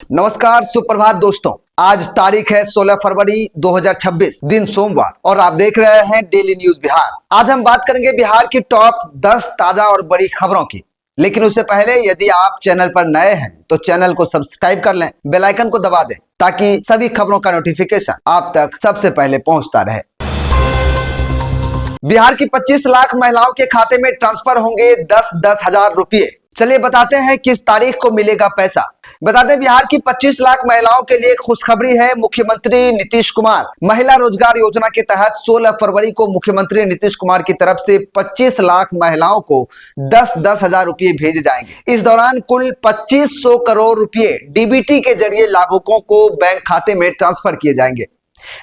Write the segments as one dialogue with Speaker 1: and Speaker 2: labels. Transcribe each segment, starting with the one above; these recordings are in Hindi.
Speaker 1: नमस्कार, सुप्रभात दोस्तों। आज तारीख है 16 फरवरी 2026, दिन सोमवार, और आप देख रहे हैं डेली न्यूज बिहार। आज हम बात करेंगे बिहार की टॉप 10 ताजा और बड़ी खबरों की। लेकिन उससे पहले यदि आप चैनल पर नए हैं तो चैनल को सब्सक्राइब कर लें, बेल आइकन को दबा दें ताकि सभी खबरों का नोटिफिकेशन आप तक सबसे पहले पहुंचता रहे। बिहार की 25 लाख महिलाओं के खाते में ट्रांसफर होंगे 10-10 हजार रुपये। चलिए बताते हैं किस तारीख को मिलेगा पैसा। बता दें, बिहार की 25 लाख महिलाओं के लिए खुशखबरी है। मुख्यमंत्री नीतीश कुमार महिला रोजगार योजना के तहत 16 फरवरी को मुख्यमंत्री नीतीश कुमार की तरफ से 25 लाख महिलाओं को 10-10 हजार रुपये भेजे जाएंगे। इस दौरान कुल 2500 करोड़ रुपए डीबीटी के जरिए लाभुकों को बैंक खाते में ट्रांसफर किए जाएंगे।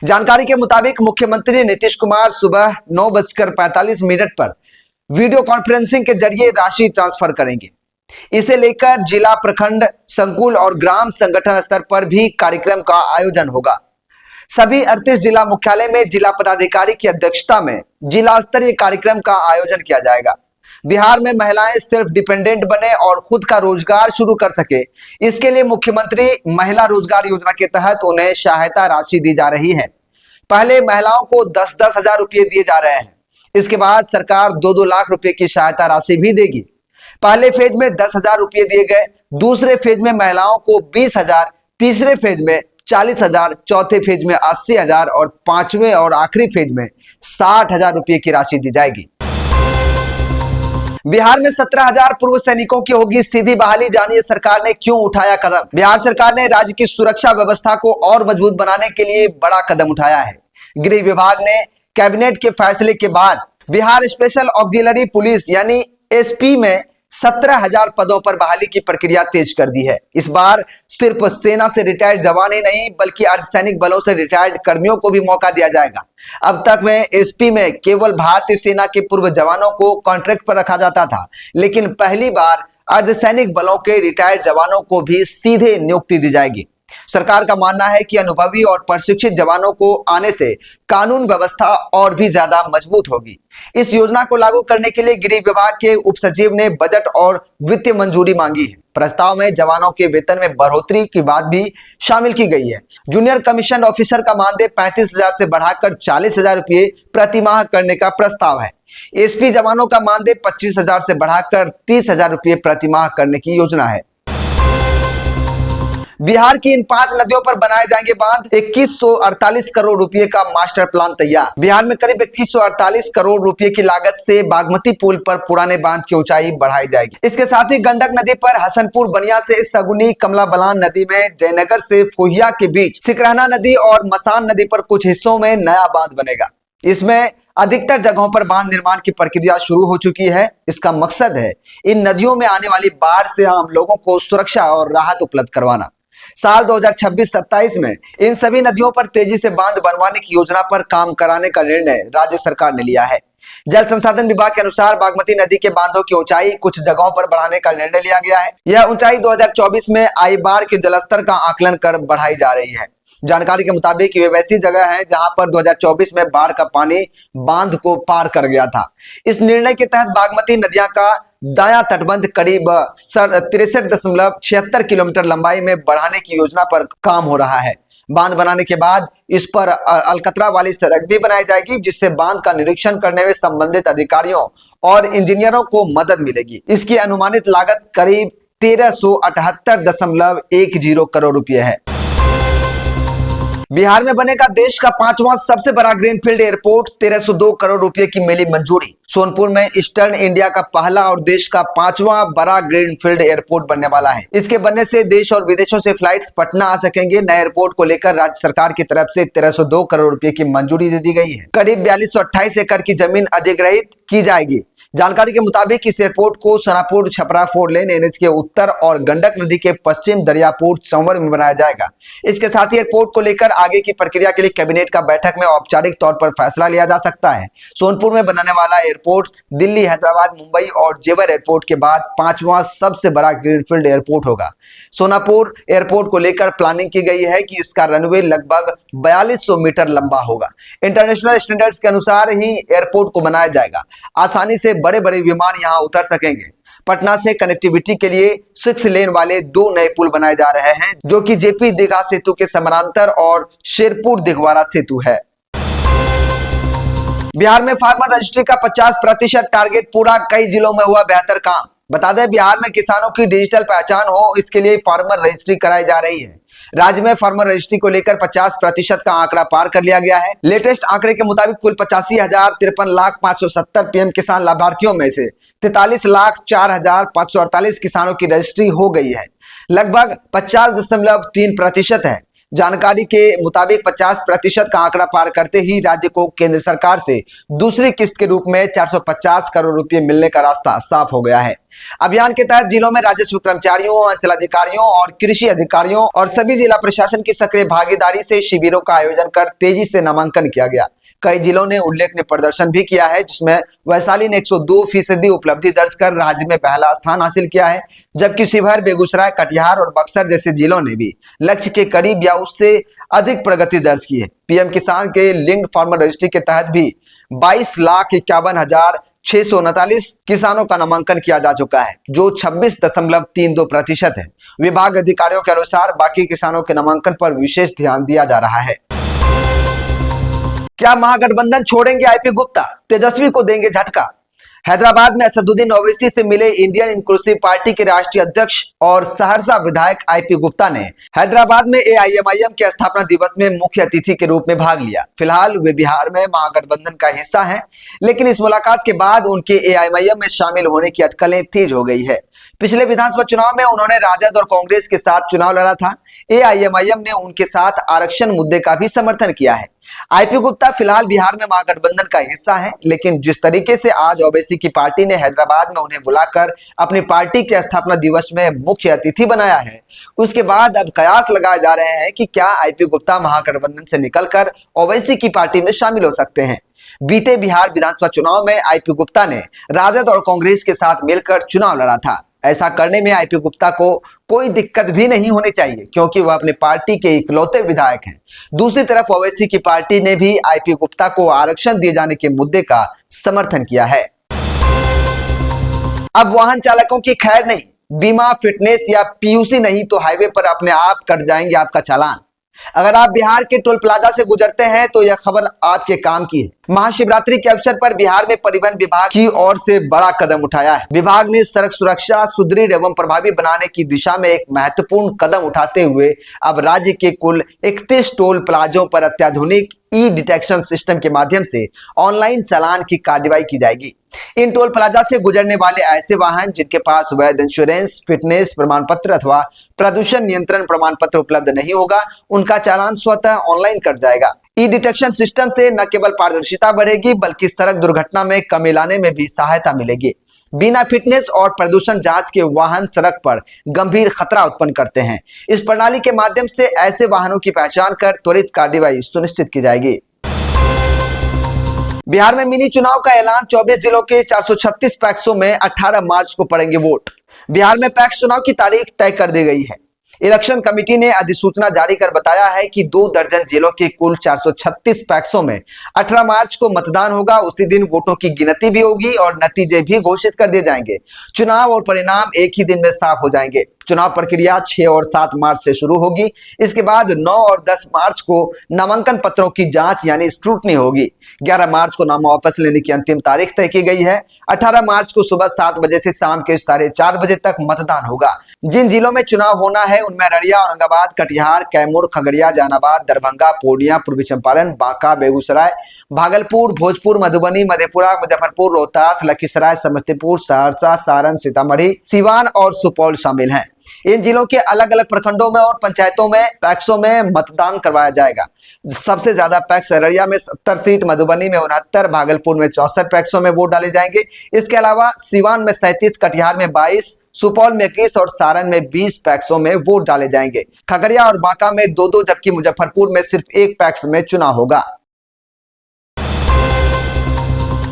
Speaker 1: जानकारी के मुताबिक मुख्यमंत्री नीतीश कुमार सुबह 9:45 पर वीडियो कॉन्फ्रेंसिंग के जरिए राशि ट्रांसफर करेंगे। इसे लेकर जिला, प्रखंड, संकुल और ग्राम संगठन स्तर पर भी कार्यक्रम का आयोजन होगा। सभी 38 जिला मुख्यालय में जिला पदाधिकारी की अध्यक्षता में जिला स्तरीय कार्यक्रम का आयोजन किया जाएगा। बिहार में महिलाएं सेल्फ डिपेंडेंट बने और खुद का रोजगार शुरू कर सके, इसके लिए मुख्यमंत्री महिला रोजगार योजना के तहत उन्हें सहायता राशि दी जा रही है। पहले महिलाओं को 10-10 हजार रुपये दिए जा रहे हैं। इसके बाद सरकार 2-2 लाख रुपए की सहायता राशि भी देगी। पहले फेज में 10 हजार रुपये दिए गए, दूसरे फेज में महिलाओं को 20 हजार, तीसरे फेज में 40 हजार, चौथे फेज में 80 हजार और पांचवें और आखिरी फेज में 60 हजार रुपये की राशि दी जाएगी। बिहार में 17,000 पूर्व सैनिकों की होगी सीधी बहाली। जानिए सरकार ने क्यों उठाया कदम। बिहार सरकार ने राज्य की सुरक्षा व्यवस्था को और मजबूत बनाने के लिए बड़ा कदम उठाया है। गृह विभाग ने कैबिनेट के फैसले के बाद बिहार स्पेशल ऑक्सिलरी पुलिस यानी एसपी में 17,000 पदों पर बहाली की प्रक्रिया तेज कर दी है। इस बार सिर्फ सेना से रिटायर्ड जवान ही नहीं बल्कि अर्धसैनिक बलों से रिटायर्ड कर्मियों को भी मौका दिया जाएगा। अब तक में एसपी में केवल भारतीय सेना के पूर्व जवानों को कॉन्ट्रैक्ट पर रखा जाता था, लेकिन पहली बार अर्धसैनिक बलों के रिटायर्ड जवानों को भी सीधे नियुक्ति दी जाएगी। सरकार का मानना है कि अनुभवी और प्रशिक्षित जवानों को आने से कानून व्यवस्था और भी ज्यादा मजबूत होगी। इस योजना को लागू करने के लिए गृह विभाग के उप सचिव ने बजट और वित्तीय मंजूरी मांगी है। प्रस्ताव में जवानों के वेतन में बढ़ोतरी की बात भी शामिल की गई है। जूनियर कमीशन ऑफिसर का मानदेय 35,000 से बढ़ाकर 40,000 रुपये प्रति माह करने का प्रस्ताव है। एसपी जवानों का मानदेय 25,000 से बढ़ाकर 30,000 रुपये प्रति माह करने की योजना है। बिहार की इन 5 नदियों पर बनाए जाएंगे बांध। 2148 करोड़ रुपए का मास्टर प्लान तैयार। बिहार में करीब 2148 करोड़ रुपए की लागत से बागमती पुल पर पुराने बांध की ऊंचाई बढ़ाई जाएगी। इसके साथ ही गंडक नदी पर हसनपुर बनिया से सगुनी, कमला बलान नदी में जयनगर से फुहिया के बीच, सिकरहना नदी और मसान नदी पर कुछ हिस्सों में नया बांध बनेगा। इसमें अधिकतर जगहों पर बांध निर्माण की प्रक्रिया शुरू हो चुकी है। इसका मकसद है इन नदियों में आने वाली बाढ़ से आम लोगों को सुरक्षा और राहत उपलब्ध करवाना। साल 2026-27 में इन सभी नदियों पर तेजी से बांध बनवाने की योजना पर काम कराने का निर्णय राज्य सरकार ने लिया है। जल संसाधन विभाग के अनुसार बागमती नदी के बांधों की ऊंचाई कुछ जगहों पर बढ़ाने का निर्णय लिया गया है। यह ऊंचाई 2024 में आई बाढ़ के जलस्तर का आकलन कर बढ़ाई जा रही है। जानकारी के मुताबिक ये वैसी जगह है जहां पर 2024 में बाढ़ का पानी बांध को पार कर गया था। इस निर्णय के तहत बागमती नदियां का दायां तटबंध करीब 63.76 किलोमीटर लंबाई में बढ़ाने की योजना पर काम हो रहा है। बांध बनाने के बाद इस पर अलकतरा वाली सड़क भी बनाई जाएगी, जिससे बांध का निरीक्षण करने में संबंधित अधिकारियों और इंजीनियरों को मदद मिलेगी। इसकी अनुमानित लागत करीब 1378.10 करोड़ रुपए है। बिहार में बनेगा देश का 5वां सबसे बड़ा ग्रीनफील्ड एयरपोर्ट। 1302 करोड़ रुपए की मिली मंजूरी। सोनपुर में ईस्टर्न इंडिया का पहला और देश का 5वां बड़ा ग्रीनफील्ड एयरपोर्ट बनने वाला है। इसके बनने से देश और विदेशों से फ्लाइट्स पटना आ सकेंगे। नए एयरपोर्ट को लेकर राज्य सरकार की तरफ से 1302 करोड़ रुपए की मंजूरी दे दी गई है। करीब 4228 एकड़ की जमीन अधिग्रहित की जाएगी। जानकारी के मुताबिक इस एयरपोर्ट को सोनापुर छपरा 4 लेन एनएच के उत्तर और गंडक नदी के पश्चिम दरियापुर संवर में बनाया जाएगा। इसके साथ ही एयरपोर्ट को लेकर आगे की प्रक्रिया के लिए कैबिनेट का बैठक में औपचारिक तौर पर फैसला लिया जा सकता है। सोनपुर में बनने वाला एयरपोर्ट दिल्ली, हैदराबाद, मुंबई और जेवर एयरपोर्ट के बाद 5वां सबसे बड़ा ग्रीनफील्ड एयरपोर्ट होगा। सोनापुर एयरपोर्ट को लेकर प्लानिंग की गई है कि इसका रनवे लगभग 4200 मीटर लंबा होगा। इंटरनेशनल स्टैंडर्ड्स के अनुसार ही एयरपोर्ट को बनाया जाएगा। आसानी से बड़े बड़े विमान यहां उतर सकेंगे। पटना से कनेक्टिविटी के लिए 6 लेन वाले 2 नए पुल बनाए जा रहे हैं, जो कि जेपी दीघा सेतु के समानांतर और शेरपुर दिघवारा सेतु है। बिहार में फार्मर रजिस्ट्री का 50% टारगेट पूरा, कई जिलों में हुआ बेहतर काम। बता दें, बिहार में किसानों की डिजिटल पहचान हो, इसके लिए फार्मर रजिस्ट्री कराई जा रही है। राज्य में फार्मर रजिस्ट्री को लेकर 50% का आंकड़ा पार कर लिया गया है। लेटेस्ट आंकड़े के मुताबिक कुल 85,53,570 पीएम किसान लाभार्थियों में से 43,04,548 किसानों की रजिस्ट्री हो गई है, लगभग 50.3% है। जानकारी के मुताबिक 50% का आंकड़ा पार करते ही राज्य को केंद्र सरकार से दूसरी किस्त के रूप में 450 करोड़ रुपए मिलने का रास्ता साफ हो गया है। अभियान के तहत जिलों में राजस्व कर्मचारियों, अंचलाधिकारियों और कृषि अधिकारियों और सभी जिला प्रशासन की सक्रिय भागीदारी से शिविरों का आयोजन कर तेजी से नामांकन किया गया। कई जिलों ने उल्लेखनीय प्रदर्शन भी किया है, जिसमें वैशाली ने 102% उपलब्धि दर्ज कर राज्य में पहला स्थान हासिल किया है, जबकि शिवहर, बेगूसराय, कटिहार और बक्सर जैसे जिलों ने भी लक्ष्य के करीब या उससे अधिक प्रगति दर्ज की है। पीएम किसान के लिंक्ड फार्मर रजिस्ट्री के तहत भी 22,51,639 किसानों का नामांकन किया जा चुका है, जो 26.32% है। विभाग अधिकारियों के अनुसार बाकी किसानों के नामांकन पर विशेष ध्यान दिया जा रहा है। क्या महागठबंधन छोड़ेंगे आईपी गुप्ता? तेजस्वी को देंगे झटका? हैदराबाद में असदुद्दीन ओवैसी से मिले इंडियन इंक्लूसिव पार्टी के राष्ट्रीय अध्यक्ष और सहरसा विधायक आईपी गुप्ता ने हैदराबाद में एआईएमआईएम के स्थापना दिवस में मुख्य अतिथि के रूप में भाग लिया। फिलहाल वे बिहार में महागठबंधन का हिस्सा हैं, लेकिन इस मुलाकात के बाद उनके एआईएमआईएम में शामिल होने की अटकलें तेज हो गई है। पिछले विधानसभा चुनाव में उन्होंने राजद और कांग्रेस के साथ चुनाव लड़ा था। एआईएमआईएम ने उनके साथ आरक्षण मुद्दे का भी समर्थन किया है। आईपी गुप्ता फिलहाल बिहार में महागठबंधन का हिस्सा है, लेकिन जिस तरीके से आज ओवैसी की पार्टी ने हैदराबाद में उन्हें बुलाकर अपनी पार्टी के स्थापना दिवस में मुख्य अतिथि बनाया है, उसके बाद अब कयास लगाए जा रहे हैं कि क्या आईपी गुप्ता महागठबंधन से निकलकर ओवैसी की पार्टी में शामिल हो सकते हैं। बीते बिहार विधानसभा चुनाव में आईपी गुप्ता ने राजद और कांग्रेस के साथ मिलकर चुनाव लड़ा था। ऐसा करने में आईपी गुप्ता को कोई दिक्कत भी नहीं होनी चाहिए, क्योंकि वह अपनी पार्टी के इकलौते विधायक हैं। दूसरी तरफ ओवैसी की पार्टी ने भी आईपी गुप्ता को आरक्षण दिए जाने के मुद्दे का समर्थन किया है। अब वाहन चालकों की खैर नहीं, बीमा, फिटनेस या पीयूसी नहीं तो हाईवे पर अपने आप कट जाएंगे आपका चालान। अगर आप बिहार के टोल प्लाजा से गुजरते हैं तो यह खबर आपके काम की है। महाशिवरात्रि के अवसर पर बिहार में परिवहन विभाग की ओर से बड़ा कदम उठाया है। विभाग ने सड़क सुरक्षा सुदृढ़ एवं प्रभावी बनाने की दिशा में एक महत्वपूर्ण कदम उठाते हुए अब राज्य के कुल 31 टोल प्लाजों पर अत्याधुनिक ई डिटेक्शन सिस्टम के माध्यम से ऑनलाइन चालान की कार्रवाई की जाएगी। इन टोल प्लाजा से गुजरने वाले ऐसे वाहन जिनके पास वैध इंश्योरेंस, फिटनेस प्रमाण पत्र अथवा प्रदूषण नियंत्रण प्रमाण पत्र उपलब्ध नहीं होगा, उनका चालान स्वतः ऑनलाइन कट जाएगा। ई डिटेक्शन सिस्टम से न केवल पारदर्शिता बढ़ेगी, बल्कि सड़क दुर्घटना में कमी लाने में भी सहायता मिलेगी। बिना फिटनेस और प्रदूषण जांच के वाहन सड़क पर गंभीर खतरा उत्पन्न करते हैं। इस प्रणाली के माध्यम से ऐसे वाहनों की पहचान कर त्वरित कार्रवाई सुनिश्चित की जाएगी। बिहार में मिनी चुनाव का ऐलान, 24 जिलों के 436 पैक्सों में 18 मार्च को पड़ेंगे वोट। बिहार में पैक्स चुनाव की तारीख तय कर दी गई है। इलेक्शन कमेटी ने अधिसूचना जारी कर बताया है कि 2 दर्जन जिलों के कुल 436 पैक्सों में 18 मार्च को मतदान होगा। उसी दिन वोटों की गिनती भी होगी और नतीजे भी घोषित कर दिए जाएंगे। चुनाव और परिणाम एक ही दिन में साफ हो जाएंगे। चुनाव प्रक्रिया 6 और 7 मार्च से शुरू होगी। इसके बाद 9 और 10 मार्च को नामांकन पत्रों की जांच यानी स्क्रूटनी होगी। 11 मार्च को नाम वापस लेने की अंतिम तारीख तय की गई है। 18 मार्च को सुबह 7 बजे से शाम के 4:30 बजे तक मतदान होगा। जिन जिलों में चुनाव होना है उनमें अररिया, औरंगाबाद, कटिहार, कैमूर, खगड़िया, जहानाबाद, दरभंगा, पूर्णिया, पूर्वी चंपारण, बांका, बेगूसराय, भागलपुर, भोजपुर, मधुबनी, मधेपुरा, मुजफ्फरपुर, रोहतास, लखीसराय, समस्तीपुर, सहरसा, सारण, सीतामढ़ी, सिवान और सुपौल शामिल हैं। इन जिलों के अलग अलग प्रखंडों में और पंचायतों में पैक्सों में मतदान करवाया जाएगा। सबसे ज्यादा पैक्स अररिया में 70 सीट, मधुबनी में 69, भागलपुर में 64 पैक्सों में वोट डाले जाएंगे। इसके अलावा सिवान में 37, कटिहार में 22, सुपौल में 21 और सारण में 20 पैक्सों में वोट डाले जाएंगे। खगड़िया और बांका में 2-2 जबकि मुजफ्फरपुर में सिर्फ 1 पैक्स में चुनाव होगा।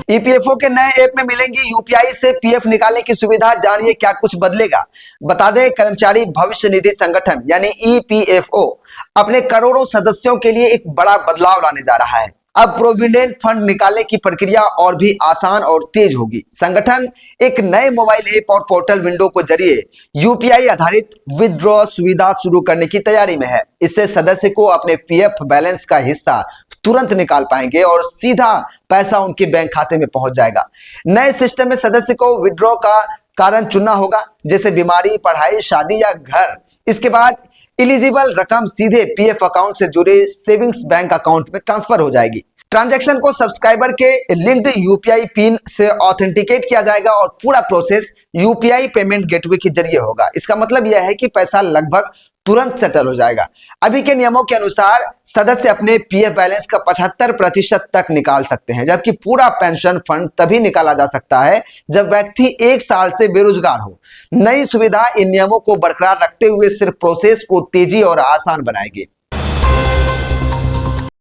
Speaker 1: ईपीएफओ के नए ऐप में मिलेंगी यूपीआई से पीएफ निकालने की सुविधा। जानिए क्या कुछ बदलेगा। बता दें, कर्मचारी भविष्य निधि संगठन यानी ईपीएफओ अपने करोड़ों सदस्यों के लिए एक बड़ा बदलाव लाने जा रहा है। अब प्रोविडेंट फंड निकालने की प्रक्रिया और भी आसान और तेज होगी। संगठन एक नए मोबाइल ऐप और पोर्टल विंडो के जरिए यूपीआई आधारित विथड्रॉ सुविधा शुरू करने की तैयारी में है। इससे सदस्य को अपने पीएफ बैलेंस का हिस्सा तुरंत निकाल पाएंगे और सीधा पैसा उनके बैंक खाते में पहुंच जाएगा। नए सिस्टम में सदस्य को विथड्रॉ का कारण चुनना होगा, जैसे बीमारी, पढ़ाई, शादी या घर। इसके बाद एलिजिबल रकम सीधे पीएफ अकाउंट से जुड़े सेविंग्स बैंक अकाउंट में ट्रांसफर हो जाएगी। ट्रांजैक्शन को सब्सक्राइबर के लिंक्ड यूपीआई पिन से ऑथेंटिकेट किया जाएगा और पूरा प्रोसेस यूपीआई पेमेंट गेटवे के जरिए होगा। इसका मतलब यह है कि पैसा लगभग तुरंत सेटल हो जाएगा। अभी के नियमों के अनुसार सदस्य अपने पीएफ बैलेंस का 75% तक निकाल सकते हैं, जबकि पूरा पेंशन फंड तभी निकाला जा सकता है जब व्यक्ति 1 साल से बेरोजगार हो। नई सुविधा इन नियमों को बरकरार रखते हुए सिर्फ प्रोसेस को तेजी और आसान बनाएगी।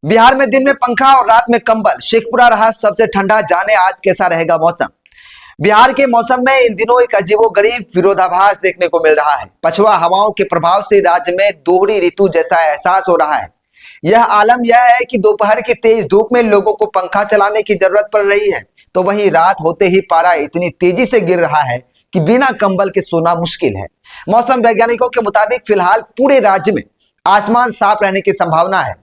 Speaker 1: बिहार में दिन में पंखा और रात में कंबल, शेखपुरा रहा सबसे ठंडा। जाने आज कैसा रहेगा मौसम। बिहार के मौसम में इन दिनों एक अजीबोगरीब विरोधाभास देखने को मिल रहा है। पछुआ हवाओं के प्रभाव से राज्य में दोहरी ऋतु जैसा एहसास हो रहा है। यह आलम यह है कि दोपहर की तेज धूप में लोगों को पंखा चलाने की जरूरत पड़ रही है, तो वहीं रात होते ही पारा इतनी तेजी से गिर रहा है कि बिना कंबल के सोना मुश्किल है। मौसम वैज्ञानिकों के मुताबिक फिलहाल पूरे राज्य में आसमान साफ रहने की संभावना है।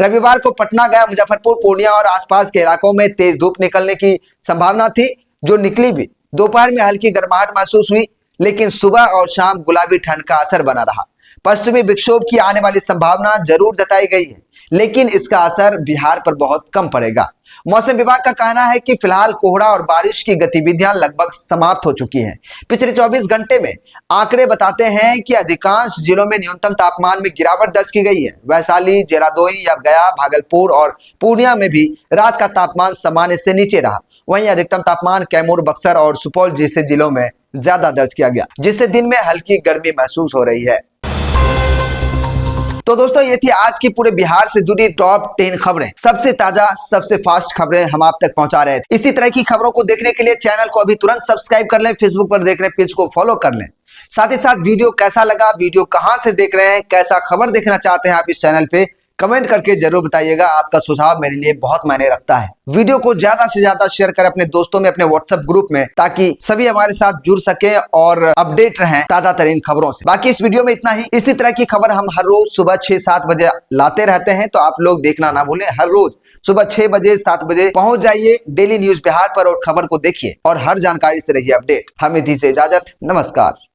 Speaker 1: रविवार को पटना, गया, मुजफ्फरपुर, पूर्णिया और आसपास के इलाकों में तेज धूप निकलने की संभावना थी, जो निकली भी। दोपहर में हल्की गर्माहट महसूस हुई, लेकिन सुबह और शाम गुलाबी ठंड का असर बना रहा। पश्चिमी विक्षोभ की आने वाली संभावना जरूर जताई गई है, लेकिन इसका असर बिहार पर बहुत कम पड़ेगा। मौसम विभाग का कहना है कि फिलहाल कोहरा और बारिश की गतिविधियां लगभग समाप्त हो चुकी हैं। पिछले 24 घंटे में आंकड़े बताते हैं कि अधिकांश जिलों में न्यूनतम तापमान में गिरावट दर्ज की गई है। वैशाली, देहरादून या गया, भागलपुर और पूर्णिया में भी रात का तापमान सामान्य से नीचे रहा। वहीं अधिकतम तापमान कैमूर, बक्सर और सुपौल जैसे जिलों में ज्यादा दर्ज किया गया, जिससे दिन में हल्की गर्मी महसूस हो रही है। तो दोस्तों, ये थी आज की पूरे बिहार से जुड़ी टॉप 10 खबरें। सबसे ताजा, सबसे फास्ट खबरें हम आप तक पहुंचा रहे थे। इसी तरह की खबरों को देखने के लिए चैनल को अभी तुरंत सब्सक्राइब कर लें, फेसबुक पर देख रहे पेज को फॉलो कर लें। साथ ही साथ वीडियो कैसा लगा, वीडियो कहां से देख रहे हैं, कैसा खबर देखना चाहते हैं आप इस चैनल पे, कमेंट करके जरूर बताइएगा। आपका सुझाव मेरे लिए बहुत मायने रखता है। वीडियो को ज्यादा से ज्यादा शेयर करें अपने दोस्तों में, अपने व्हाट्सएप ग्रुप में, ताकि सभी हमारे साथ जुड़ सके और अपडेट रहें ताजा तरीन खबरों से। बाकी इस वीडियो में इतना ही। इसी तरह की खबर हम हर रोज सुबह 6-7 बजे लाते रहते हैं, तो आप लोग देखना ना भूलें। हर रोज सुबह 6 बजे 7 बजे पहुंच जाइए डेली न्यूज बिहार पर और खबर को देखिए और हर जानकारी से रहिए अपडेट। हमें दी से इजाजत, नमस्कार।